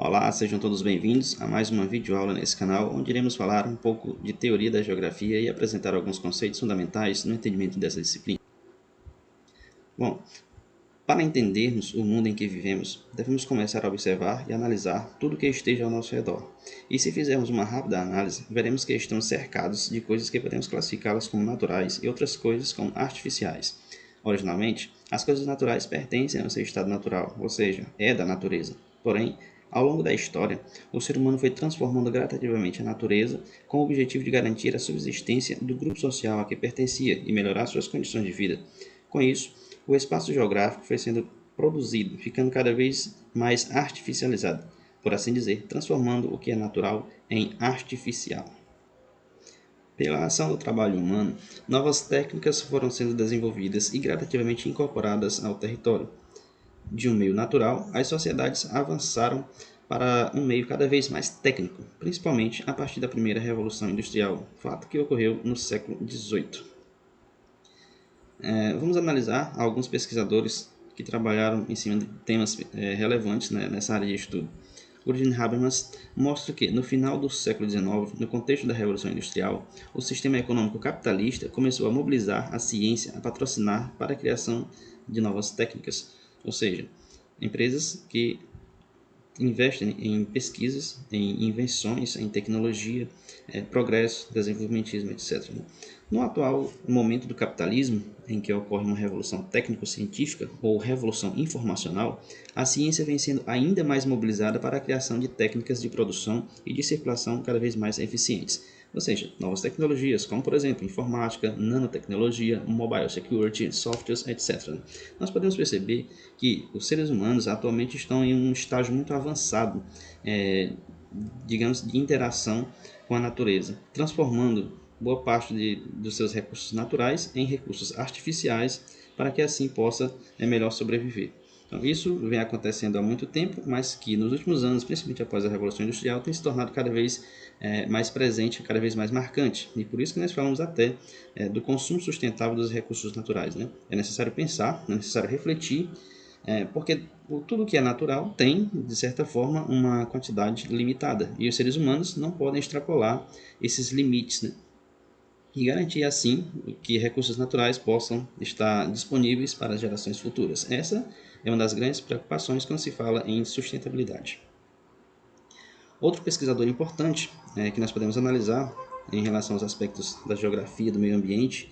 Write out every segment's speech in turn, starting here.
Olá, sejam todos bem-vindos a mais uma videoaula nesse canal, onde iremos falar um pouco de teoria da geografia e apresentar alguns conceitos fundamentais no entendimento dessa disciplina. Bom, para entendermos o mundo em que vivemos, devemos começar a observar e analisar tudo o que esteja ao nosso redor. E se fizermos uma rápida análise, veremos que estamos cercados de coisas que podemos classificá-las como naturais e outras coisas como artificiais. Originalmente, as coisas naturais pertencem ao seu estado natural, ou seja, é da natureza. Porém, ao longo da história, o ser humano foi transformando gradativamente a natureza com o objetivo de garantir a subsistência do grupo social a que pertencia e melhorar suas condições de vida. Com isso, o espaço geográfico foi sendo produzido, ficando cada vez mais artificializado, por assim dizer, transformando o que é natural em artificial. Pela ação do trabalho humano, novas técnicas foram sendo desenvolvidas e gradativamente incorporadas ao território. De um meio natural, as sociedades avançaram para um meio cada vez mais técnico, principalmente a partir da primeira Revolução Industrial, fato que ocorreu no século XVIII. Vamos analisar alguns pesquisadores que trabalharam em cima de temas relevantes, né, nessa área de estudo. Jürgen Habermas mostra que, no final do século XIX, no contexto da Revolução Industrial, o sistema econômico capitalista começou a mobilizar a ciência a patrocinar para a criação de novas técnicas, ou seja, empresas que investem em pesquisas, em invenções, em tecnologia, progresso, desenvolvimentismo, etc. No atual momento do capitalismo, em que ocorre uma revolução técnico-científica ou revolução informacional, a ciência vem sendo ainda mais mobilizada para a criação de técnicas de produção e de circulação cada vez mais eficientes. Ou seja, novas tecnologias, como por exemplo informática, nanotecnologia, mobile security, softwares, etc. Nós podemos perceber que os seres humanos atualmente estão em um estágio muito avançado, digamos, de interação com a natureza, transformando boa parte dos seus recursos naturais em recursos artificiais para que assim possa melhor sobreviver. Então, isso vem acontecendo há muito tempo, mas que nos últimos anos, principalmente após a Revolução Industrial, tem se tornado cada vez mais presente, cada vez mais marcante. E por isso que nós falamos até do consumo sustentável dos recursos naturais. Né? É necessário pensar, é necessário refletir, porque tudo que é natural tem, de certa forma, uma quantidade limitada. E os seres humanos não podem extrapolar esses limites, né? E garantir assim que recursos naturais possam estar disponíveis para as gerações futuras. Essa é uma das grandes preocupações quando se fala em sustentabilidade. Outro pesquisador importante que nós podemos analisar em relação aos aspectos da geografia do meio ambiente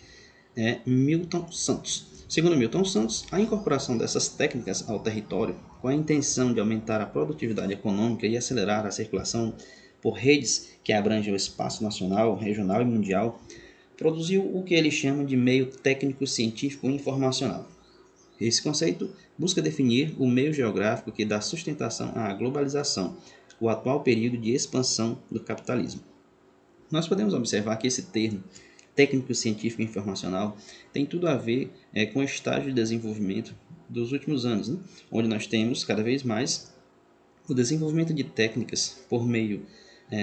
é Milton Santos. Segundo Milton Santos, a incorporação dessas técnicas ao território, com a intenção de aumentar a produtividade econômica e acelerar a circulação por redes que abrangem o espaço nacional, regional e mundial, produziu o que ele chama de meio técnico-científico informacional. Esse conceito busca definir o meio geográfico que dá sustentação à globalização, o atual período de expansão do capitalismo. Nós podemos observar que esse termo técnico-científico informacional tem tudo a ver com o estágio de desenvolvimento dos últimos anos, né? Onde nós temos cada vez mais o desenvolvimento de técnicas por meio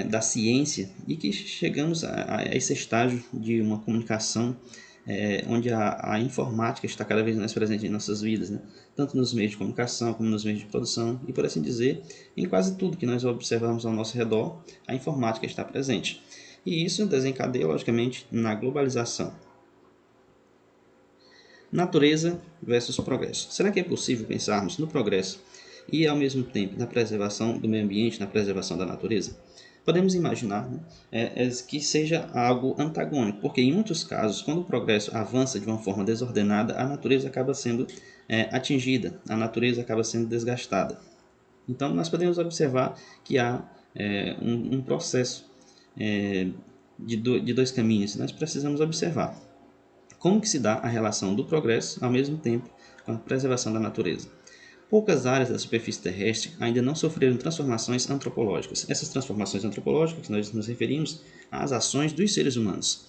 da ciência e que chegamos a esse estágio de uma comunicação onde a informática está cada vez mais presente em nossas vidas, né? Tanto nos meios de comunicação como nos meios de produção e, por assim dizer, em quase tudo que nós observamos ao nosso redor, a informática está presente. E isso desencadeia, logicamente, na globalização. Natureza versus progresso. Será que é possível pensarmos no progresso e, ao mesmo tempo, na preservação do meio ambiente, na preservação da natureza? Podemos imaginar, né, que seja algo antagônico, porque em muitos casos, quando o progresso avança de uma forma desordenada, a natureza acaba sendo atingida, a natureza acaba sendo desgastada. Então, nós podemos observar que há um processo de dois caminhos. Nós precisamos observar como que se dá a relação do progresso ao mesmo tempo com a preservação da natureza. Poucas áreas da superfície terrestre ainda não sofreram transformações antropológicas. Essas transformações antropológicas, nós nos referimos às ações dos seres humanos.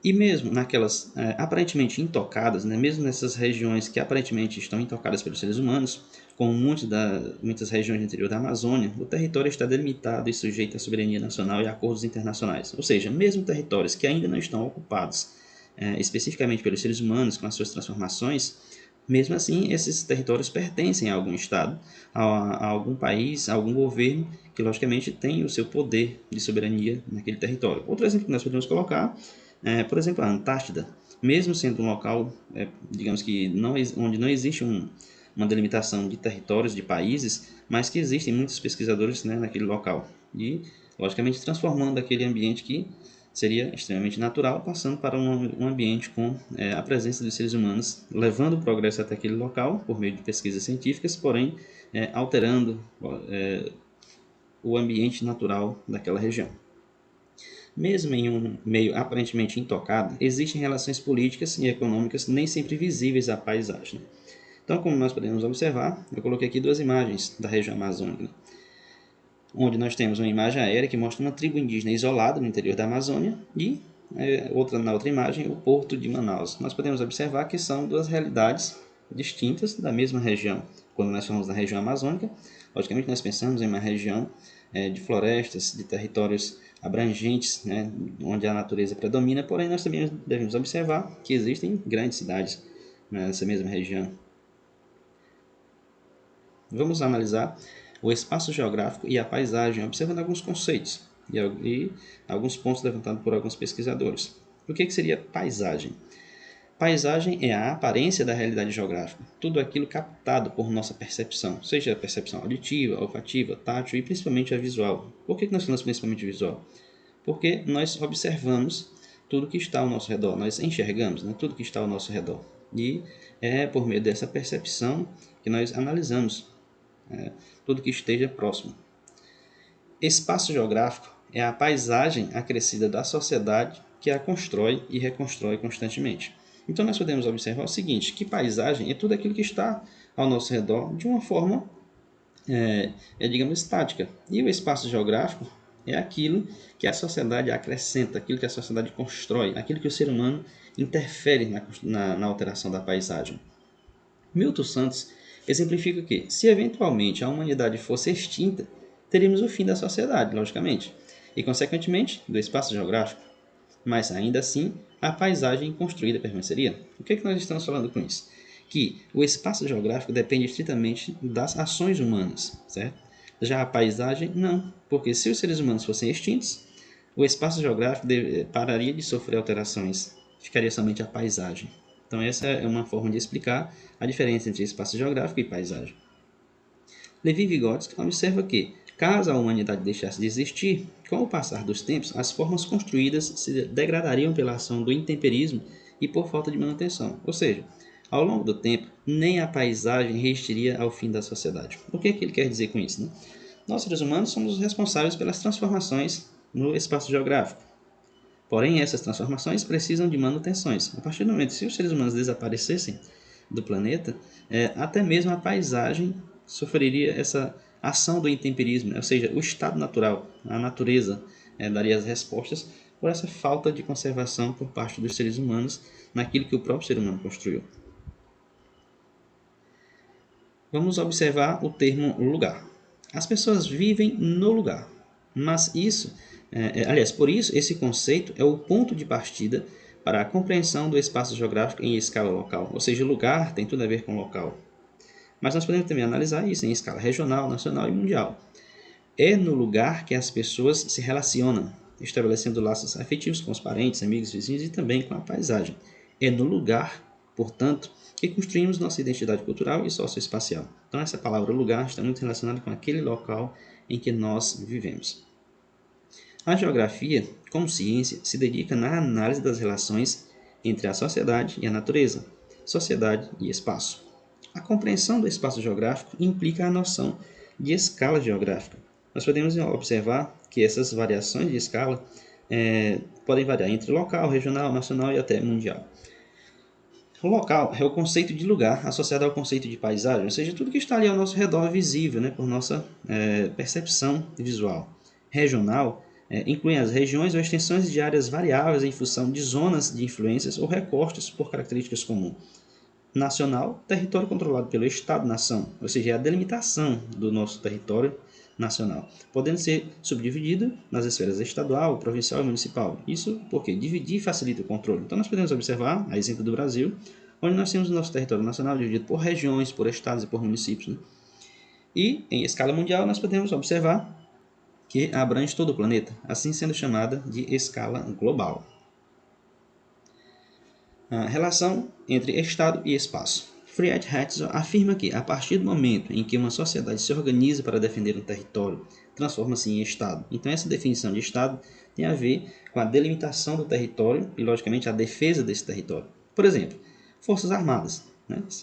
E mesmo naquelas aparentemente intocadas, né, mesmo nessas regiões que aparentemente estão intocadas pelos seres humanos, como muitas regiões do interior da Amazônia, o território está delimitado e sujeito à soberania nacional e a acordos internacionais. Ou seja, mesmo territórios que ainda não estão ocupados especificamente pelos seres humanos com as suas transformações, Mesmo assim, esses territórios pertencem a algum estado, a algum país, a algum governo, que logicamente tem o seu poder de soberania naquele território. Outro exemplo que nós podemos colocar é, por exemplo, a Antártida. Mesmo sendo um local, digamos que onde não existe uma delimitação de territórios, de países, mas que existem muitos pesquisadores, né, naquele local. E, logicamente, transformando aquele ambiente que seria extremamente natural, passando para um ambiente com a presença dos seres humanos, levando o progresso até aquele local por meio de pesquisas científicas, porém alterando o ambiente natural daquela região. Mesmo em um meio aparentemente intocado, existem relações políticas e econômicas nem sempre visíveis à paisagem. Então, como nós podemos observar, eu coloquei aqui duas imagens da região amazônica, onde nós temos uma imagem aérea que mostra uma tribo indígena isolada no interior da Amazônia e na outra imagem o porto de Manaus. Nós podemos observar que são duas realidades distintas da mesma região. Quando nós falamos da região amazônica, logicamente nós pensamos em uma região de florestas, de territórios abrangentes, né, onde a natureza predomina, porém nós também devemos observar que existem grandes cidades nessa mesma região. Vamos analisar o espaço geográfico e a paisagem, observando alguns conceitos e alguns pontos levantados por alguns pesquisadores. O que seria paisagem? Paisagem é a aparência da realidade geográfica, tudo aquilo captado por nossa percepção, seja a percepção auditiva, olfativa, tátil e principalmente a visual. Por que nós falamos principalmente visual? Porque nós observamos tudo que está ao nosso redor, nós enxergamos, né, tudo que está ao nosso redor. E é por meio dessa percepção que nós analisamos tudo que esteja próximo. Espaço geográfico é a paisagem acrescida da sociedade que a constrói e reconstrói constantemente. Então nós podemos observar o seguinte, que paisagem é tudo aquilo que está ao nosso redor de uma forma, digamos, estática. E o espaço geográfico é aquilo que a sociedade acrescenta, aquilo que a sociedade constrói, aquilo que o ser humano interfere na alteração da paisagem. Milton Santos exemplifica que, se eventualmente a humanidade fosse extinta, teríamos o fim da sociedade, logicamente, e, consequentemente, do espaço geográfico. Mas, ainda assim, a paisagem construída permaneceria. O que nós estamos falando com isso? Que o espaço geográfico depende estritamente das ações humanas, certo? Já a paisagem, não, porque se os seres humanos fossem extintos, o espaço geográfico pararia de sofrer alterações, ficaria somente a paisagem. Então essa é uma forma de explicar a diferença entre espaço geográfico e paisagem. Levi-Vygotsky observa que, caso a humanidade deixasse de existir, com o passar dos tempos, as formas construídas se degradariam pela ação do intemperismo e por falta de manutenção. Ou seja, ao longo do tempo, nem a paisagem resistiria ao fim da sociedade. O que ele quer dizer com isso? Né? Nós, seres humanos, somos os responsáveis pelas transformações no espaço geográfico. Porém, essas transformações precisam de manutenções. A partir do momento que os seres humanos desaparecessem do planeta, até mesmo a paisagem sofreria essa ação do intemperismo, né? Ou seja, o estado natural, a natureza daria as respostas por essa falta de conservação por parte dos seres humanos naquilo que o próprio ser humano construiu. Vamos observar o termo lugar. As pessoas vivem no lugar, mas isso, por isso, esse conceito é o ponto de partida para a compreensão do espaço geográfico em escala local, ou seja, lugar tem tudo a ver com local. Mas nós podemos também analisar isso em escala regional, nacional e mundial. É no lugar que as pessoas se relacionam, estabelecendo laços afetivos com os parentes, amigos, vizinhos e também com a paisagem. É no lugar, portanto, que construímos nossa identidade cultural e socioespacial. Então essa palavra lugar está muito relacionada com aquele local em que nós vivemos. A geografia, como ciência, se dedica na análise das relações entre a sociedade e a natureza, sociedade e espaço. A compreensão do espaço geográfico implica a noção de escala geográfica. Nós podemos observar que essas variações de escala podem variar entre local, regional, nacional e até mundial. O local é o conceito de lugar associado ao conceito de paisagem, ou seja, tudo que está ali ao nosso redor visível, né, por nossa percepção visual. Regional inclui as regiões ou extensões de áreas variáveis em função de zonas de influências ou recortes por características comuns. Nacional, território controlado pelo Estado-nação, ou seja, é a delimitação do nosso território nacional, podendo ser subdividido nas esferas estadual, provincial e municipal. Isso porque dividir facilita o controle. Então nós podemos observar, a exemplo do Brasil, onde nós temos o nosso território nacional dividido por regiões, por estados e por municípios, né? E, em escala mundial, nós podemos observar que abrange todo o planeta, assim sendo chamada de escala global. A relação entre Estado e espaço. Friedrich Herzog afirma que, a partir do momento em que uma sociedade se organiza para defender um território, transforma-se em Estado. Então, essa definição de Estado tem a ver com a delimitação do território e, logicamente, a defesa desse território. Por exemplo, Forças Armadas.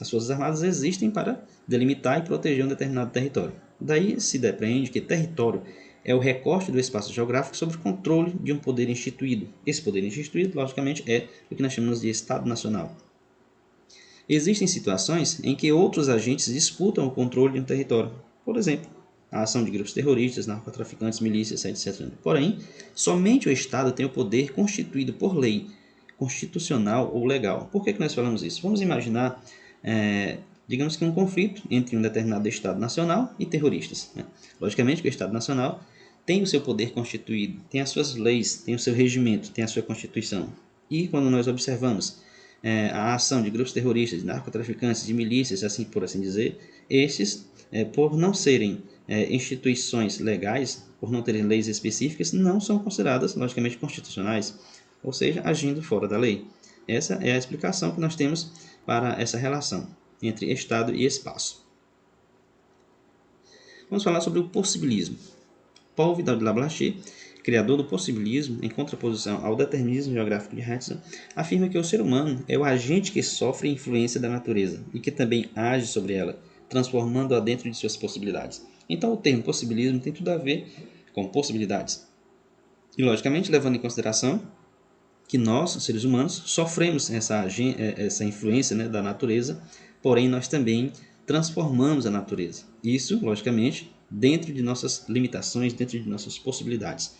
As Forças Armadas existem para delimitar e proteger um determinado território. Daí se depreende que território é o recorte do espaço geográfico sob o controle de um poder instituído. Esse poder instituído, logicamente, é o que nós chamamos de Estado Nacional. Existem situações em que outros agentes disputam o controle de um território. Por exemplo, a ação de grupos terroristas, narcotraficantes, milícias, etc. Porém, somente o Estado tem o poder constituído por lei, constitucional ou legal. Por que nós falamos isso? Vamos imaginar, digamos que um conflito entre um determinado Estado nacional e terroristas. Logicamente que o Estado nacional tem o seu poder constituído, tem as suas leis, tem o seu regimento, tem a sua constituição. E quando nós observamos a ação de grupos terroristas, de narcotraficantes, de milícias, assim por assim dizer, estes, por não serem instituições legais, por não terem leis específicas, não são consideradas, logicamente, constitucionais, ou seja, agindo fora da lei. Essa é a explicação que nós temos para essa relação entre Estado e espaço. Vamos falar sobre o possibilismo. Paul Vidal-Lablache, criador do possibilismo, em contraposição ao determinismo geográfico de Herzog, afirma que o ser humano é o agente que sofre a influência da natureza e que também age sobre ela, transformando-a dentro de suas possibilidades. Então, o termo possibilismo tem tudo a ver com possibilidades. E, logicamente, levando em consideração que nós, seres humanos, sofremos essa influência da natureza, porém nós também transformamos a natureza. Isso, logicamente, dentro de nossas limitações, dentro de nossas possibilidades.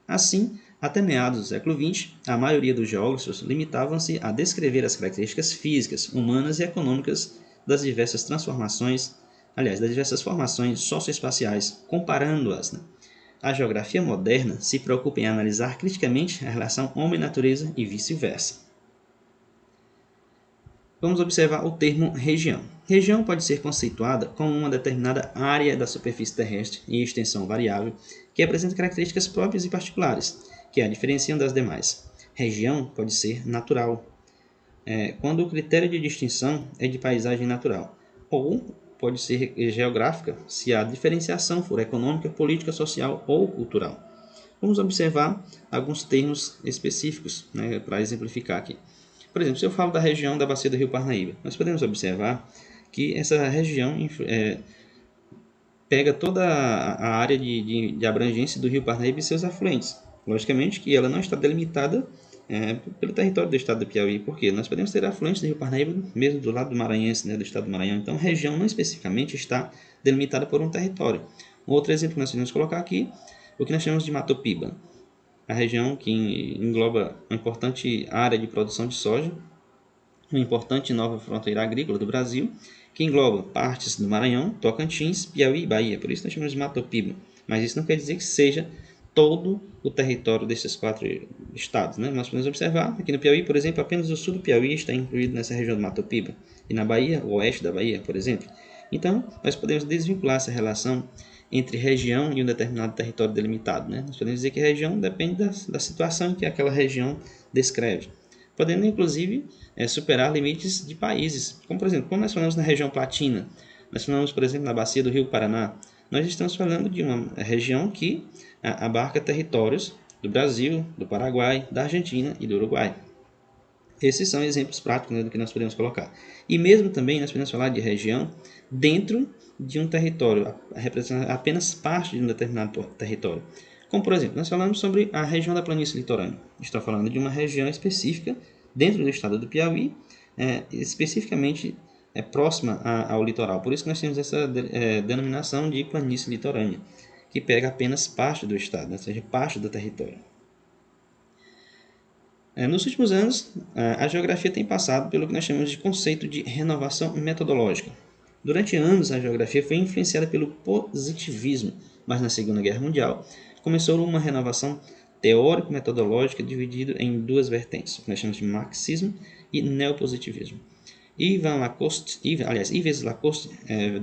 Assim, até meados do século XX, a maioria dos geógrafos limitavam-se a descrever as características físicas, humanas e econômicas das diversas transformações, das diversas formações socioespaciais, comparando-as. A geografia moderna se preocupa em analisar criticamente a relação homem-natureza e vice-versa. Vamos observar o termo região. Região pode ser conceituada como uma determinada área da superfície terrestre em extensão variável que apresenta características próprias e particulares, que a diferenciam das demais. Região pode ser natural, quando o critério de distinção é de paisagem natural, ou pode ser geográfica, se a diferenciação for econômica, política, social ou cultural. Vamos observar alguns termos específicos para exemplificar aqui. Por exemplo, se eu falo da região da bacia do Rio Parnaíba, nós podemos observar que essa região pega toda a área de abrangência do Rio Parnaíba e seus afluentes. Logicamente que ela não está delimitada pelo território do estado do Piauí, porque nós podemos ter afluentes do Rio Parnaíba mesmo do lado do Maranhense, do estado do Maranhão. Então, a região não especificamente está delimitada por um território. Outro exemplo que nós podemos colocar aqui, o que nós chamamos de Mato Piba, a região que engloba uma importante área de produção de soja, uma importante nova fronteira agrícola do Brasil, que engloba partes do Maranhão, Tocantins, Piauí e Bahia. Por isso nós chamamos de Mato Piba. Mas isso não quer dizer que seja todo o território desses 4 estados. Nós podemos observar aqui no Piauí, por exemplo, apenas o sul do Piauí está incluído nessa região do Mato Piba. E na Bahia, o oeste da Bahia, por exemplo. Então, nós podemos desvincular essa relação entre região e um determinado território delimitado. Nós podemos dizer que a região depende da situação que aquela região descreve, podendo inclusive superar limites de países. Como, por exemplo, quando nós falamos na região platina, nós falamos, por exemplo, na bacia do Rio Paraná, nós estamos falando de uma região que abarca territórios do Brasil, do Paraguai, da Argentina e do Uruguai. Esses são exemplos práticos do que nós podemos colocar. E mesmo também nós podemos falar de região dentro de um território, representando apenas parte de um determinado território. Como, por exemplo, nós falamos sobre a região da planície litorânea. Estou falando de uma região específica dentro do estado do Piauí, especificamente próxima ao litoral. Por isso que nós temos essa denominação de planície litorânea, que pega apenas parte do estado, ou seja, parte do território. Nos últimos anos, a geografia tem passado pelo que nós chamamos de conceito de renovação metodológica. Durante anos, a geografia foi influenciada pelo positivismo, mas na Segunda Guerra Mundial começou uma renovação teórico-metodológica dividida em 2 vertentes, o que nós chamamos de marxismo e neopositivismo. Yves Lacoste,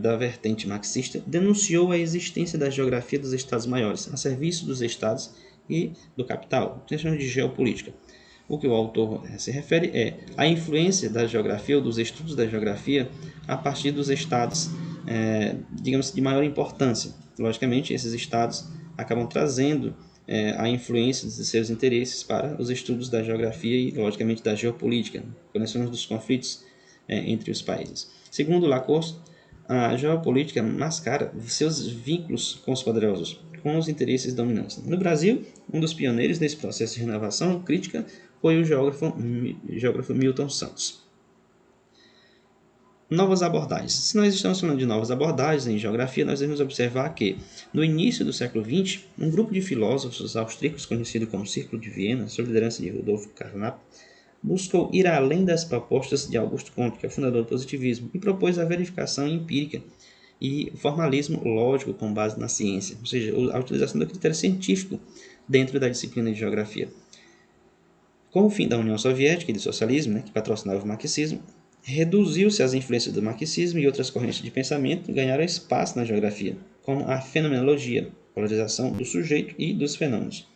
da vertente marxista, denunciou a existência da geografia dos estados maiores, a serviço dos estados e do capital, questões de geopolítica. O que o autor se refere é a influência da geografia ou dos estudos da geografia a partir dos estados, digamos, de maior importância. Logicamente, esses estados acabam trazendo a influência de seus interesses para os estudos da geografia e, logicamente, da geopolítica, conhecemos dos conflitos entre os países. Segundo Lacoste, a geopolítica mascara seus vínculos com os poderosos, com os interesses dominantes. No Brasil, um dos pioneiros desse processo de renovação crítica foi o geógrafo Milton Santos. Novas abordagens. Se nós estamos falando de novas abordagens em geografia, nós devemos observar que, no início do século XX, um grupo de filósofos austríacos conhecido como Círculo de Viena, sob liderança de Rudolf Carnap, buscou ir além das propostas de Auguste Comte, que é o fundador do positivismo, e propôs a verificação empírica e o formalismo lógico com base na ciência, ou seja, a utilização do critério científico dentro da disciplina de geografia. Com o fim da União Soviética e do socialismo, que patrocinava o marxismo, reduziu-se as influências do marxismo e outras correntes de pensamento ganharam espaço na geografia, como a fenomenologia, polarização do sujeito e dos fenômenos.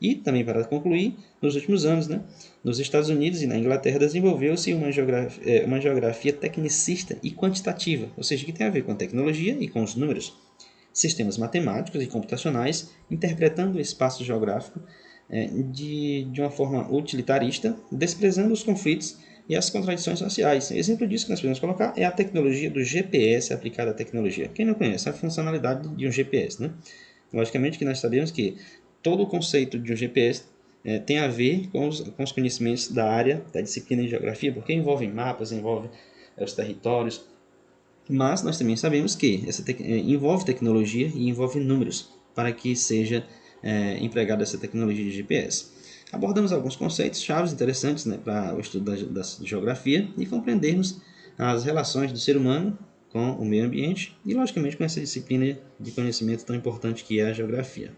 E, também para concluir, nos últimos anos, nos Estados Unidos e na Inglaterra desenvolveu-se uma geografia tecnicista e quantitativa, ou seja, que tem a ver com a tecnologia e com os números, sistemas matemáticos e computacionais, interpretando o espaço geográfico de uma forma utilitarista, desprezando os conflitos e as contradições sociais. Exemplo disso que nós podemos colocar é a tecnologia do GPS aplicada à tecnologia. Quem não conhece a funcionalidade de um GPS, Logicamente que nós sabemos que todo o conceito de um GPS tem a ver com os conhecimentos da área, da disciplina de geografia, porque envolve mapas, envolve os territórios, mas nós também sabemos que envolve tecnologia e envolve números para que seja empregada essa tecnologia de GPS. Abordamos alguns conceitos chaves interessantes para o estudo da geografia e compreendermos as relações do ser humano com o meio ambiente e, logicamente, com essa disciplina de conhecimento tão importante que é a geografia.